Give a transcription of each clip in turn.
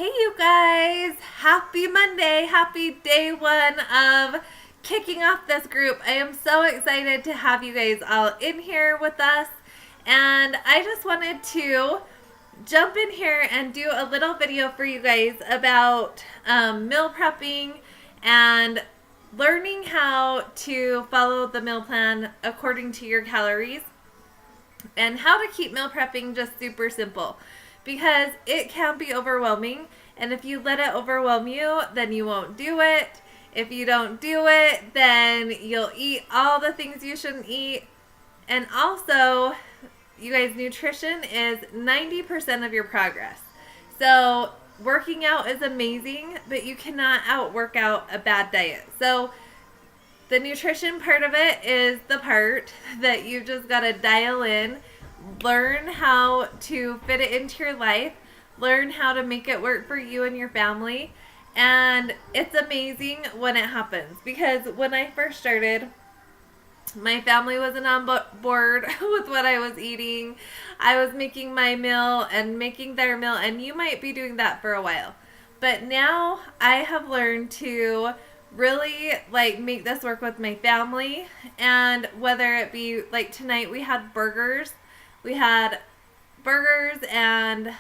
Hey you guys, happy Monday, happy day one of kicking off this group. I am so excited to have you guys all in here with us, and I just wanted to jump in here and do a little video for you guys about meal prepping and learning how to follow the meal plan according to your calories and how to keep meal prepping just super simple, because it can be overwhelming, and if you let it overwhelm you, then you won't do it. If you don't do it, then you'll eat all the things you shouldn't eat. And also, you guys, nutrition is 90% of your progress. So working out is amazing, but you cannot out-work out a bad diet. So the nutrition part of it is the part that you just got to dial in, learn how to fit it into your life, learn how to make it work for you and your family. And it's amazing when it happens, because when I first started, my family wasn't on board with what I was eating. I was making my meal and making their meal, and you might be doing that for a while. But now I have learned to really make this work with my family. And whether it be like tonight, we had burgers. We had burgers and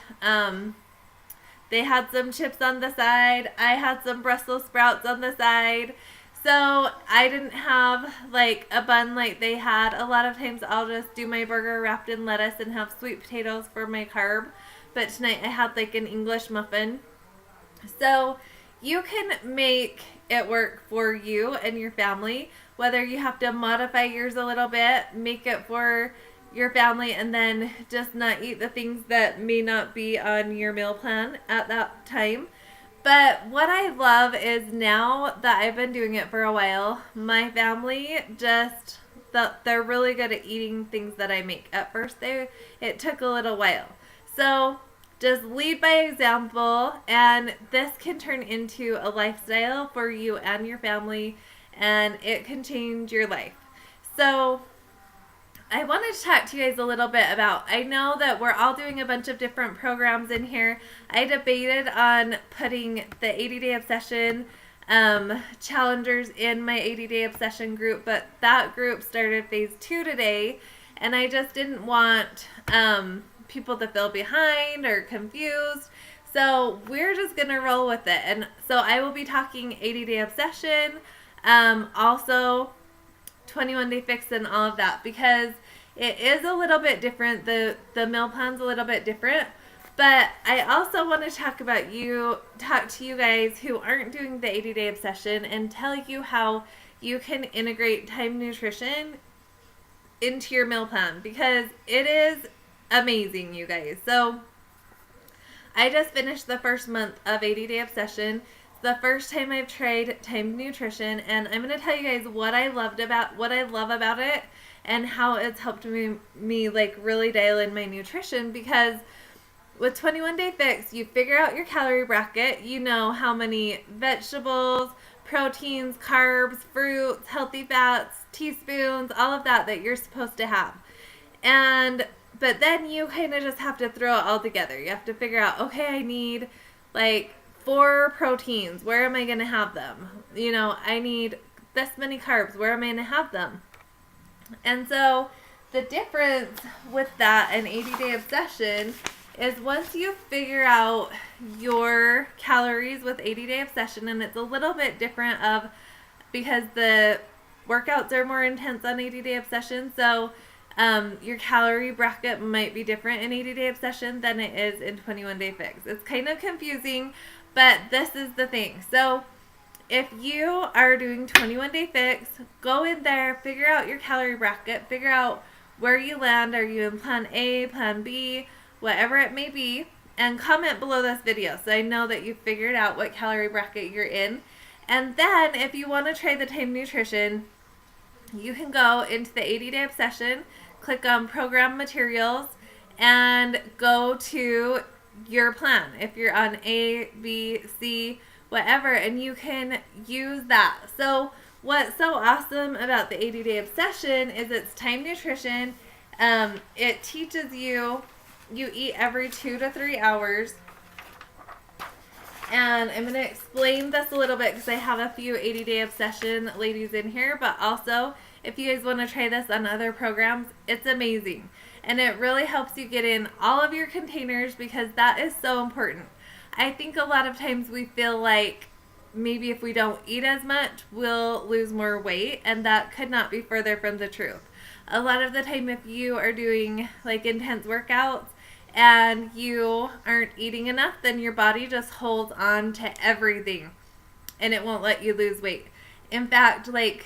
they had some chips on the side. I had some Brussels sprouts on the side. So I didn't have like a bun like they had. A lot of times I'll just do my burger wrapped in lettuce and have sweet potatoes for my carb. But tonight I had like an English muffin. So you can make it work for you and your family, whether you have to modify yours a little bit, make it for your family, and then just not eat the things that may not be on your meal plan at that time. But what I love is now that I've been doing it for a while, my family they're really good at eating things that I make. At first it took a little while. So just lead by example, and this can turn into a lifestyle for you and your family, and it can change your life. So I wanted to talk to you guys a little bit about, I know that we're all doing a bunch of different programs in here. I debated on putting the 80-day obsession challengers in my 80-day obsession group, but that group started phase 2 today, and I just didn't want people to feel behind or confused. So we're just going to roll with it. And so I will be talking 80-day obsession, also 21-day fix and all of that, because it is a little bit different. The meal plan's a little bit different. But I also want to talk to you guys who aren't doing the 80-day obsession and tell you how you can integrate time nutrition into your meal plan, because it is amazing, you guys. So I just finished the first month of 80-day obsession. It's the first time I've tried timed nutrition, and I'm going to tell you guys what I love about it and how it's helped me like really dial in my nutrition. Because with 21-day fix, you figure out your calorie bracket, you know how many vegetables, proteins, carbs, fruits, healthy fats, teaspoons, all of that you're supposed to have. But then you kind of just have to throw it all together. You have to figure out, okay, I need like 4 proteins. Where am I going to have them? You know, I need this many carbs. Where am I going to have them? And so the difference with that and 80-day obsession is once you figure out your calories with 80-day obsession, and it's a little bit different because the workouts are more intense on 80-day obsession. So your calorie bracket might be different in 80-day obsession than it is in 21-day fix. It's kind of confusing, but this is the thing. So if you are doing 21-day fix, go in there, figure out your calorie bracket, figure out where you land. Are you in plan A, plan B, whatever it may be, and comment below this video so I know that you figured out what calorie bracket you're in. And then if you want to try the time nutrition, you can go into the 80-day obsession, click on program materials, and go to your plan. If you're on A, B, C, whatever, and you can use that. So what's so awesome about the 80-day obsession is it's time nutrition. It teaches you eat every 2 to 3 hours. And I'm going to explain this a little bit because I have a few 80-day obsession ladies in here, but also if you guys want to try this on other programs, it's amazing. And it really helps you get in all of your containers because that is so important. I think a lot of times we feel like maybe if we don't eat as much, we'll lose more weight, and that could not be further from the truth. A lot of the time, if you are doing like intense workouts and you aren't eating enough, then your body just holds on to everything and it won't let you lose weight. In fact, like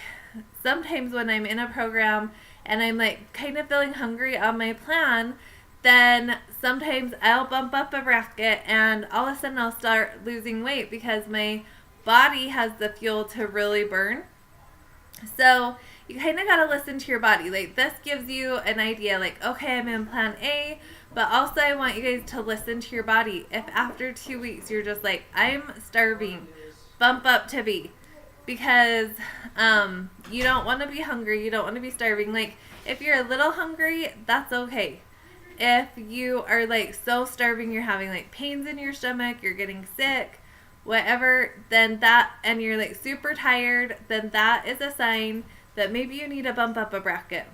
sometimes when I'm in a program and I'm like kind of feeling hungry on my plan, then sometimes I'll bump up a bracket and all of a sudden I'll start losing weight because my body has the fuel to really burn. So you kind of got to listen to your body. Like this gives you an idea like, okay, I'm in plan A, but also I want you guys to listen to your body. If after 2 weeks you're just like, I'm starving, bump up to B. Because you don't want to be hungry. You don't want to be starving. Like if you're a little hungry, that's okay. If you are like so starving, you're having like pains in your stomach, you're getting sick, whatever, then that, and you're like super tired, then that is a sign that maybe you need to bump up a bracket.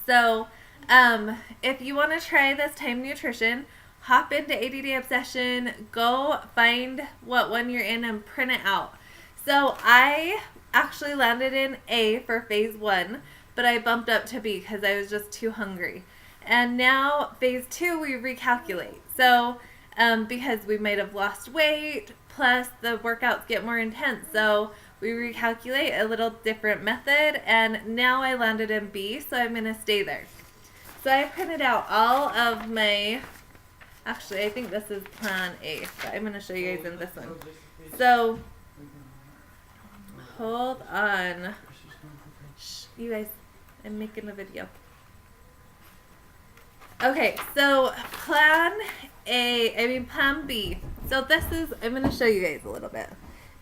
So if you want to try this Time Nutrition, hop into 80-Day Obsession, go find what one you're in and print it out. So I actually landed in A for phase 1, but I bumped up to B because I was just too hungry. And now phase 2, we recalculate. So because we might have lost weight, plus the workouts get more intense. So we recalculate a little different method, and now I landed in B, so I'm going to stay there. So I printed out all of my, actually I think this is plan A, but I'm going to show you guys in this one. So, hold on. Shh, you guys, I'm making a video. Okay, so plan B. So this is, I'm going to show you guys a little bit.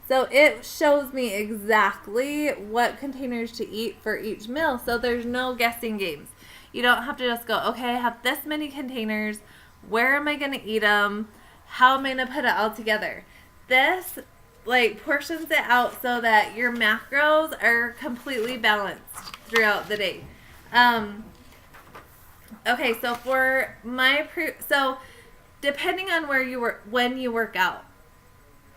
So it shows me exactly what containers to eat for each meal. So there's no guessing games. You don't have to just go, okay, I have this many containers. Where am I going to eat them? How am I going to put it all together? This like portions it out so that your macros are completely balanced throughout the day. Okay, so for my so depending on where you work, when you work out,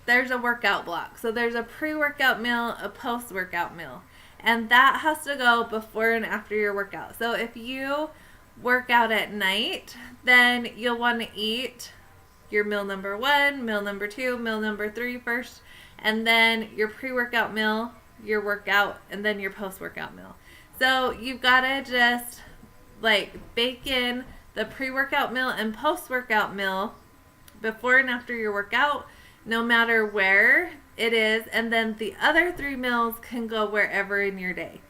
there's a workout block. So there's a pre-workout meal, a post-workout meal, and that has to go before and after your workout. So if you work out at night, then you'll want to eat your meal number 1, meal number 2, meal number 3 first, and then your pre-workout meal, your workout, and then your post-workout meal. So you've got to just like bake in the pre-workout meal and post-workout meal before and after your workout, no matter where it is, and then the other 3 meals can go wherever in your day.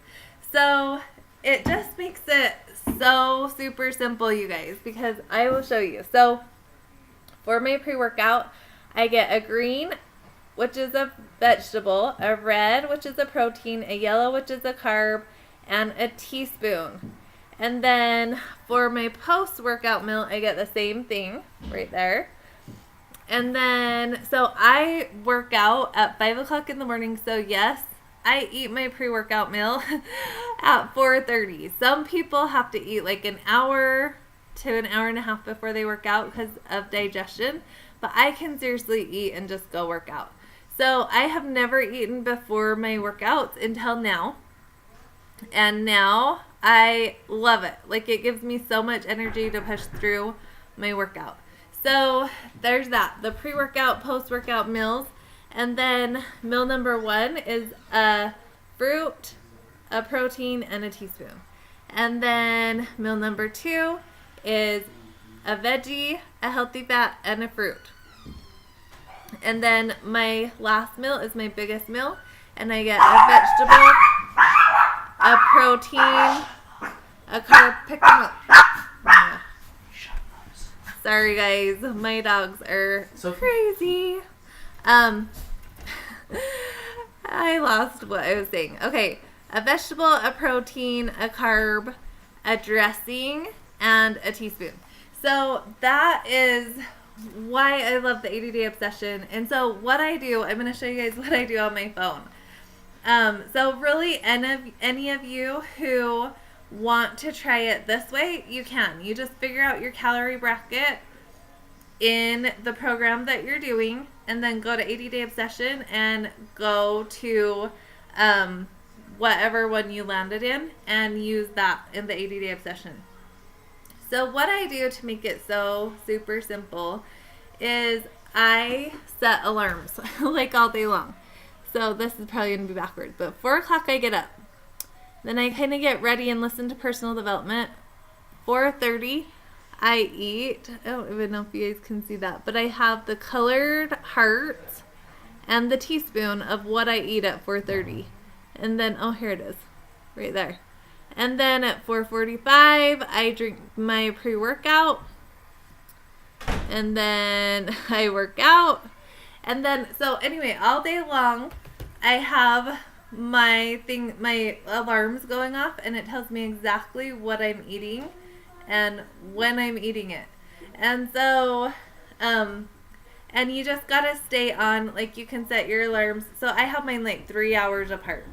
So it just makes it so super simple, you guys, because I will show you. So for my pre-workout, I get a green, which is a vegetable, a red, which is a protein, a yellow, which is a carb, and a teaspoon. And then for my post-workout meal, I get the same thing right there. And then, so I work out at 5 o'clock in the morning. So yes, I eat my pre-workout meal at 4:30. Some people have to eat like an hour to an hour and a half before they work out because of digestion. But I can seriously eat and just go work out. So I have never eaten before my workouts until now. And now I love it. Like it gives me so much energy to push through my workout. So there's that, the pre-workout, post-workout meals. And then meal number 1 is a fruit, a protein, and a teaspoon. And then meal number 2 is a veggie, a healthy fat, and a fruit. And then my last meal is my biggest meal. And I get a vegetable, a protein, a carb, pick them up. Yeah. Sorry guys, my dogs are so crazy. I lost what I was saying. Okay, a vegetable, a protein, a carb, a dressing, and a teaspoon. So that is why I love the 80 Day Obsession. And so what I do, I'm going to show you guys what I do on my phone. So really, any of you who want to try it this way, you can. You just figure out your calorie bracket in the program that you're doing, and then go to 80 Day Obsession and go to whatever one you landed in and use that in the 80 Day Obsession. So what I do to make it so super simple is I set alarms like all day long. So this is probably going to be backwards, but 4 o'clock I get up. Then I kind of get ready and listen to personal development. 4:30 I eat. I don't even know if you guys can see that, but I have the colored heart and the teaspoon of what I eat at 4:30. And then, oh, here it is, right there. And then at 4:45, I drink my pre-workout. And then I work out. And then, so anyway, all day long, I have my alarms going off, and it tells me exactly what I'm eating and when I'm eating it. And so, and you just gotta stay on, like, you can set your alarms. So I have mine like 3 hours apart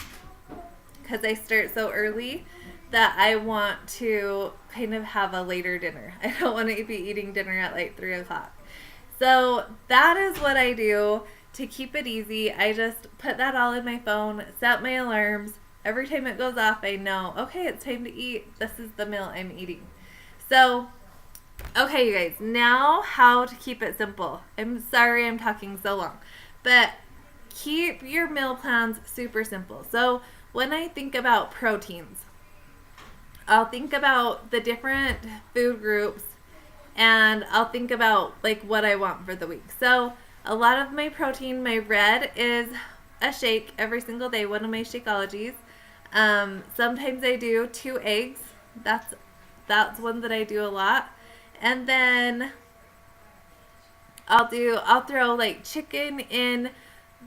because I start so early that I want to kind of have a later dinner. I don't want to be eating dinner at like 3 o'clock. So that is what I do to keep it easy. I just put that all in my phone, set my alarms. Every time it goes off, I know, okay, it's time to eat. This is the meal I'm eating. So, okay, you guys, now how to keep it simple. I'm sorry I'm talking so long, but keep your meal plans super simple. So when I think about proteins, I'll think about the different food groups, and I'll think about like what I want for the week. So a lot of my protein, my red is a shake every single day, one of my Shakeologies. Sometimes I do 2 eggs. That's one that I do a lot. And then I'll throw like chicken in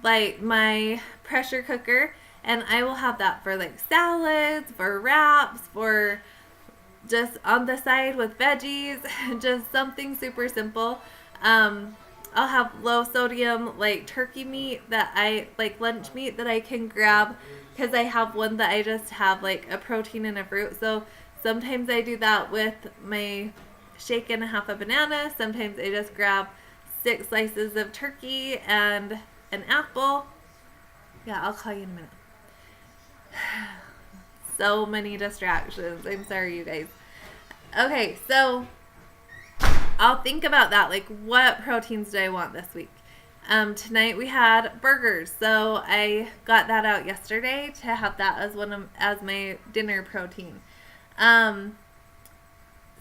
like my pressure cooker, and I will have that for like salads, for wraps, for just on the side with veggies, just something super simple. I'll have low sodium like turkey meat that I like, lunch meat that I can grab, because I have one that I just have like a protein and a fruit. So sometimes I do that with my shake and a half a banana. Sometimes I just grab 6 slices of turkey and an apple. Yeah, I'll call you in a minute. So many distractions. I'm sorry, you guys. Okay, so I'll think about that. Like, what proteins do I want this week? Tonight we had burgers, so I got that out yesterday to have that as my dinner protein.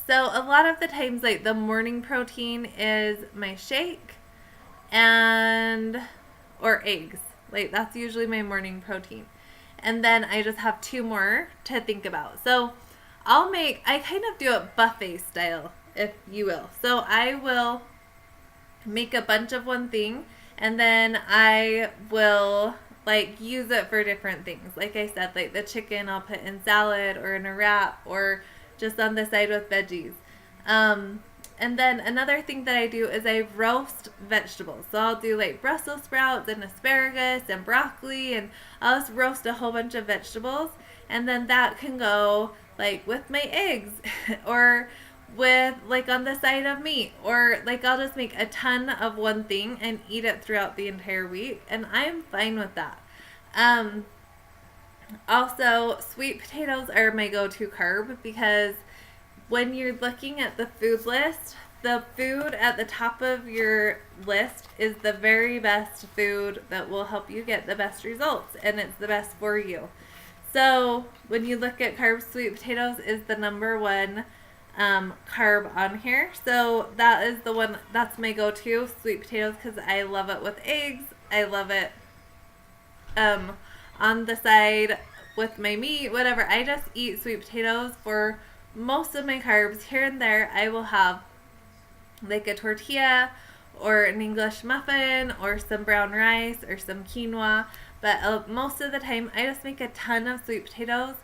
So a lot of the times, like, the morning protein is my shake or eggs. Like, that's usually my morning protein. And then I just have 2 more to think about. So I kind of do it buffet style, if you will. So I will make a bunch of one thing, and then I will like use it for different things. Like I said, like the chicken I'll put in salad or in a wrap or just on the side with veggies. And then another thing that I do is I roast vegetables. So I'll do like Brussels sprouts and asparagus and broccoli, and I'll just roast a whole bunch of vegetables. And then that can go like with my eggs or with like on the side of meat, or like I'll just make a ton of one thing and eat it throughout the entire week. And I'm fine with that. Also, sweet potatoes are my go-to carb, because when you're looking at the food list, the food at the top of your list is the very best food that will help you get the best results, and it's the best for you. So when you look at carbs, sweet potatoes is the number 1 carb on here. So that is the one, that's my go-to, sweet potatoes, because I love it with eggs. I love it on the side with my meat, whatever. I just eat sweet potatoes for most of my carbs. Here and there I will have like a tortilla or an English muffin or some brown rice or some quinoa, but most of the time I just make a ton of sweet potatoes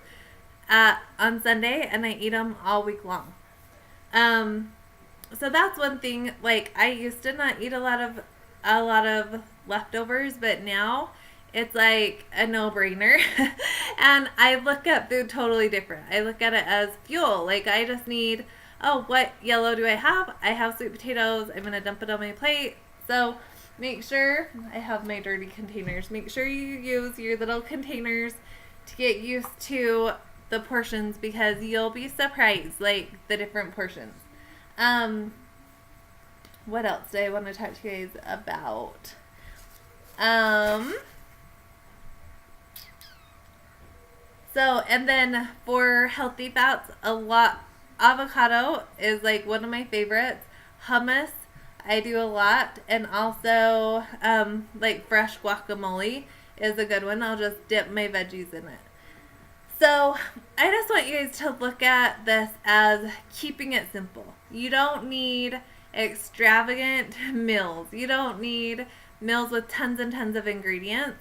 on Sunday, and I eat them all week long. so that's one thing. Like, I used to not eat a lot of leftovers, but now it's like a no-brainer. And I look at food totally different. I look at it as fuel. Like, I just need, oh, what yellow do I have? I have sweet potatoes. I'm going to dump it on my plate. So make sure, I have my dirty containers. Make sure you use your little containers to get used to the portions, because you'll be surprised, like, the different portions. What else do I want to talk to you guys about? So, and then for healthy fats, avocado is like one of my favorites. Hummus, I do a lot. And also, like fresh guacamole is a good one. I'll just dip my veggies in it. So, I just want you guys to look at this as keeping it simple. You don't need extravagant meals. You don't need meals with tons and tons of ingredients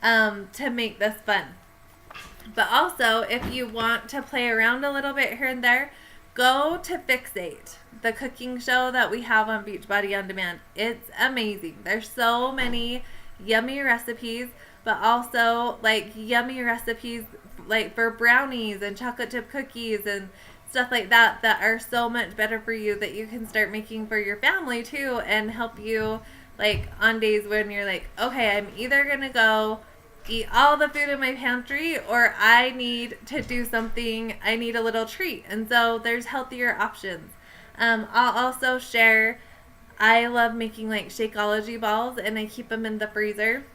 to make this fun. But also, if you want to play around a little bit here and there, go to Fixate, the cooking show that we have on Beachbody On Demand. It's amazing. There's so many yummy recipes, but also like yummy recipes like for brownies and chocolate chip cookies and stuff like that are so much better for you, that you can start making for your family too, and help you like on days when you're like, okay, I'm either gonna go eat all the food in my pantry, or I need to do something, I need a little treat. And so there's healthier options. I'll also share, I love making like Shakeology balls, and I keep them in the freezer.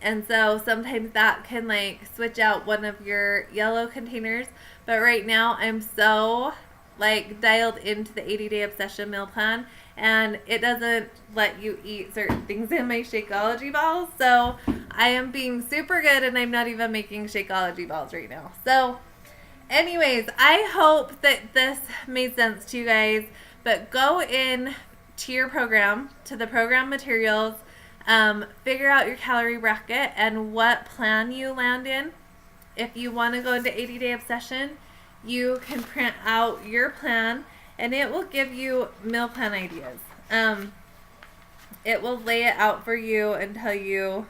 And so sometimes that can like switch out one of your yellow containers. But right now I'm so like dialed into the 80-day obsession meal plan, and it doesn't let you eat certain things in my Shakeology balls. So I am being super good, and I'm not even making Shakeology balls right now. So anyways, I hope that this made sense to you guys. But go in to your program, to the program materials, figure out your calorie bracket and what plan you land in. If you want to go into 80-day obsession, you can print out your plan, and it will give you meal plan ideas. It will lay it out for you and tell you,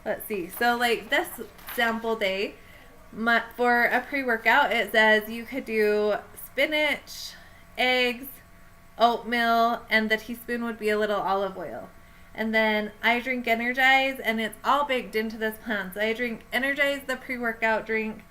let's see. So like this sample day, for a pre-workout, it says you could do spinach, eggs, oatmeal, and the teaspoon would be a little olive oil. And then I drink Energize, and it's all baked into this plan. So I drink Energize, the pre-workout drink.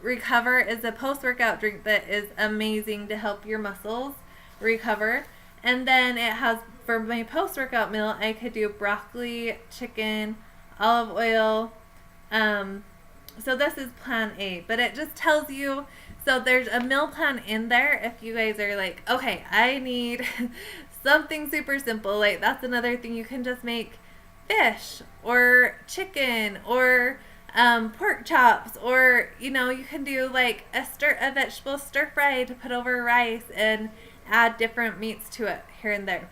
Recover is a post-workout drink that is amazing to help your muscles recover. And then it has, for my post-workout meal, I could do broccoli, chicken, olive oil. So this is plan A, but it just tells you, so there's a meal plan in there if you guys are like, okay, I need something super simple. Like, that's another thing. You can just make fish or chicken or pork chops, or you can do like a vegetable stir fry to put over rice and add different meats to it here and there.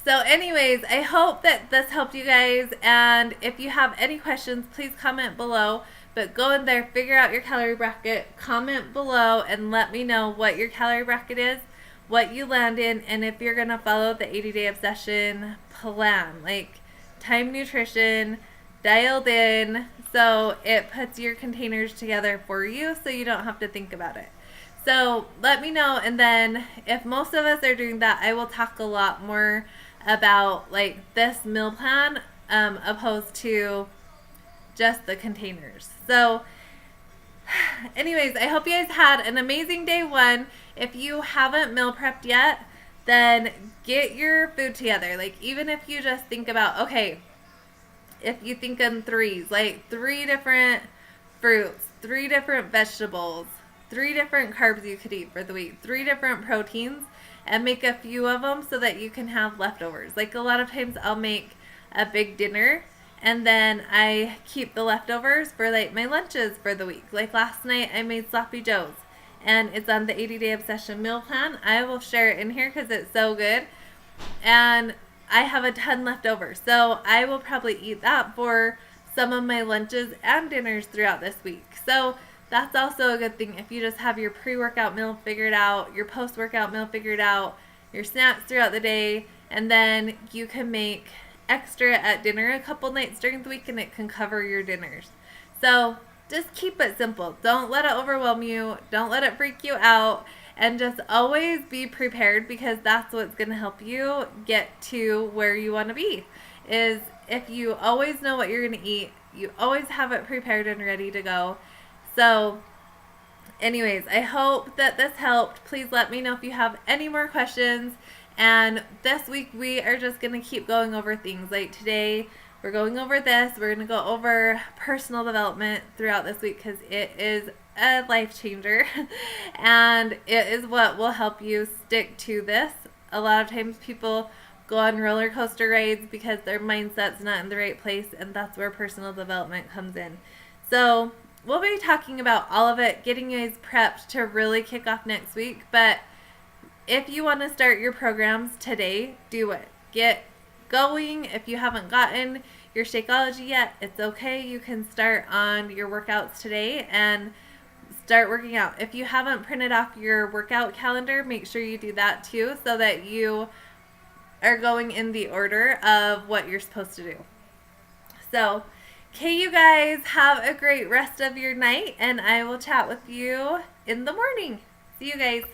So anyways, I hope that this helped you guys, and if you have any questions, please comment below. But go in there, figure out your calorie bracket, comment below, and let me know what your calorie bracket is, what you land in, and if you're going to follow the 80-day obsession plan, like Time Nutrition, dialed in, so it puts your containers together for you so you don't have to think about it. So let me know, and then if most of us are doing that, I will talk a lot more about like this meal plan opposed to just the containers. So anyways, I hope you guys had an amazing day one. If you haven't meal prepped yet, then get your food together. Like, even if you just think about, okay, if you think in threes, like 3 different fruits, 3 different vegetables, 3 different carbs you could eat for the week, 3 different proteins, and make a few of them so that you can have leftovers. Like, a lot of times I'll make a big dinner, and then I keep the leftovers for like my lunches for the week. Like last night I made Sloppy Joes, and it's on the 80-day obsession meal plan. I will share it in here because it's so good, and I have a ton left over, so I will probably eat that for some of my lunches and dinners throughout this week. So that's also a good thing. If you just have your pre-workout meal figured out, your post-workout meal figured out, your snacks throughout the day, and then you can make extra at dinner a couple nights during the week and it can cover your dinners. So just keep it simple. Don't let it overwhelm you. Don't let it freak you out. And just always be prepared, because that's what's going to help you get to where you want to be. Is if you always know what you're going to eat, you always have it prepared and ready to go. So anyways, I hope that this helped. Please let me know if you have any more questions. And this week we are just going to keep going over things. Like today, we're going over this. We're going to go over personal development throughout this week, because it is a life changer and it is what will help you stick to this. A lot of times people go on roller coaster rides because their mindset's not in the right place, and that's where personal development comes in. So we'll be talking about all of it, getting you guys prepped to really kick off next week. But if you want to start your programs today, do it. Get going. If you haven't gotten your Shakeology yet, it's okay. You can start on your workouts today and start working out. If you haven't printed off your workout calendar, make sure you do that too, so that you are going in the order of what you're supposed to do. So, okay, you guys, have a great rest of your night, and I will chat with you in the morning. See you guys.